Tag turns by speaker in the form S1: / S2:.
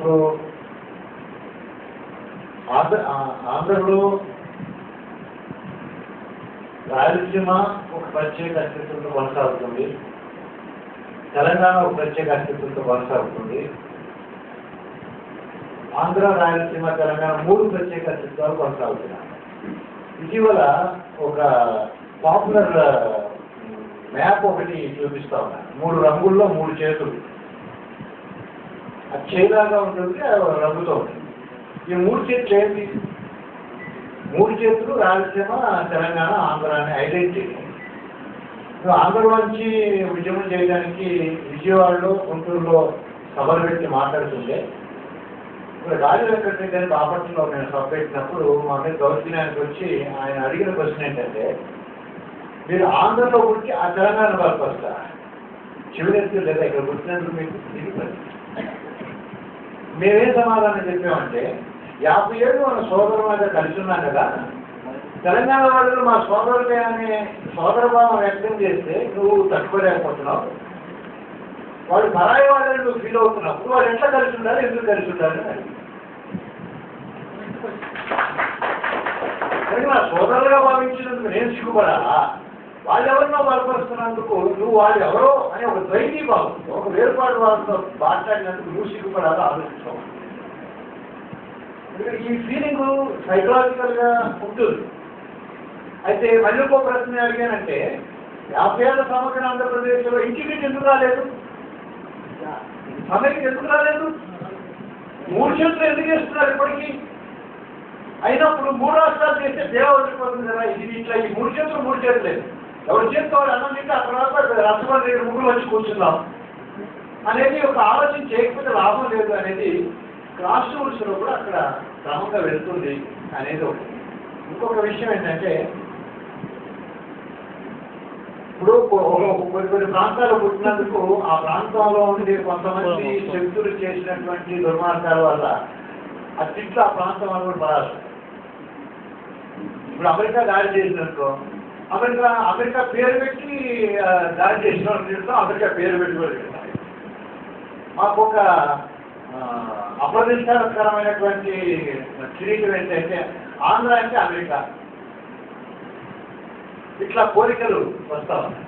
S1: ఇప్పుడు ఆంధ్రలో రాయలసీమ ఒక ప్రత్యేక అస్తిత్వంతో కొనసాగుతుంది, తెలంగాణ ఒక ప్రత్యేక అస్తిత్వంతో కొనసాగుతుంది. ఆంధ్ర, రాయలసీమ, తెలంగాణ 3 ప్రత్యేక అస్తిత్వాలు కొనసాగుతున్నాయి. ఇటీవల ఒక పాపులర్ మ్యాప్ ఒకటి చూపిస్తా ఉన్నాను. 3 రంగుల్లో 3 చేతులు, అది చేలాగా ఉంటుంది, రంగుతో ఉంటుంది. ఈ 3 చేతులు ఏంటి? 3 చేతులు రాయలసీమ, తెలంగాణ, ఆంధ్ర అనే ఐడెంటిటీ. ఆంధ్రలోంచి ఉద్యమం చేయడానికి విజయవాడలో, గుంటూరులో సభలు పెట్టి మాట్లాడుతుంటే, ఇప్పుడు రాజు వెంకటరెడ్డి గారి బాపట్లలో నేను సభ పెట్టినప్పుడు మా మీద దౌర్జన్యానికి వచ్చి ఆయన అడిగిన క్వశ్చన్ ఏంటంటే, మీరు ఆంధ్రలో పుట్టి ఆ తెలంగాణ బలపరుస్తారా? చివరెత్తు లేదా ఇక్కడ పుట్టినందుకు మీకు దిగుతుంది. మేమేం సమాధానం చెప్పామంటే, 50 ఏళ్ళు మన సోదరు మీద కలిసి ఉన్నాం కదా, తెలంగాణ వాళ్ళు మా సోదరులే అనే సోదరభావం వ్యక్తం చేస్తే నువ్వు తట్టుకోలేకపోతున్నావు, వాళ్ళు పరాయి వాళ్ళని నువ్వు ఫీల్ అవుతున్నప్పుడు వాళ్ళు ఎట్లా కలిసి ఉండాలి, ఎందుకు కలిసి ఉండాలి అని. కానీ నా సోదరులుగా భావించినందుకు నేను సిగ్గుపడాలా? వాళ్ళు ఎవరినో బలపరుస్తున్నందుకు నువ్వు వాళ్ళు ఎవరో అని ఒక ద్వైతీ భావం, ఒక వేరుపాటు వాళ్ళతో మాట్లాడినందుకు నువ్వు సిగ్గుపడాలో ఆలోచించావు. ఈ ఫీలింగ్ సైకలాజికల్గా ఉంటుంది. అయితే మళ్ళీ ఇంకో ప్రశ్న అడిగానంటే, 50 ఏళ్ల సమగ్ర ఆంధ్రప్రదేశ్లో ఇంటిగ్రిటీ ఎందుకు రాలేదు? సమైక్యత ఎందుకు రాలేదు? 3 చేతులు ఎందుకు చేస్తున్నారు ఇప్పటికీ? అయినప్పుడు 3 రాష్ట్రాలు చేస్తే దేవ వదిలిపోతుంది కదా. ఇది ఇట్లా ఈ 3 చేతులు లేదు. ఎవరు చేస్తాడు అన్నం తింటే ఆ తర్వాత రాష్ట్రపతి దగ్గర ముగ్గురు వచ్చి కూర్చుందాం అనేది ఒక ఆలోచన చేయకపోతే లాభం లేదు అనేది క్రాస్ రూల్స్లో కూడా అక్కడ క్రమంగా వెళ్తుంది అనేది ఒకటి. ఇంకొక విషయం ఏంటంటే, ఇప్పుడు కొన్ని ప్రాంతాలు పుట్టినందుకు ఆ ప్రాంతంలో ఉండే కొంతమంది శక్తులు చేసినటువంటి దుర్మార్గాల వల్ల ఆ తిట్లు ఆ ప్రాంతం వాళ్ళు కూడా పడాలి. ఇప్పుడు అమెరికా దాడి చేసినట్టు అమెరికా పేరు పెట్టి దాడి చేసిన అమెరికా పేరు పెట్టుకోలేదు. మాకు ఒక అప్రతిష్టాకరమైనటువంటి కిరీటం ఏంటంటే ఆంధ్ర అంటే అమెరికా, ఇట్లా కోరికలు వస్తా ఉన్నాయి.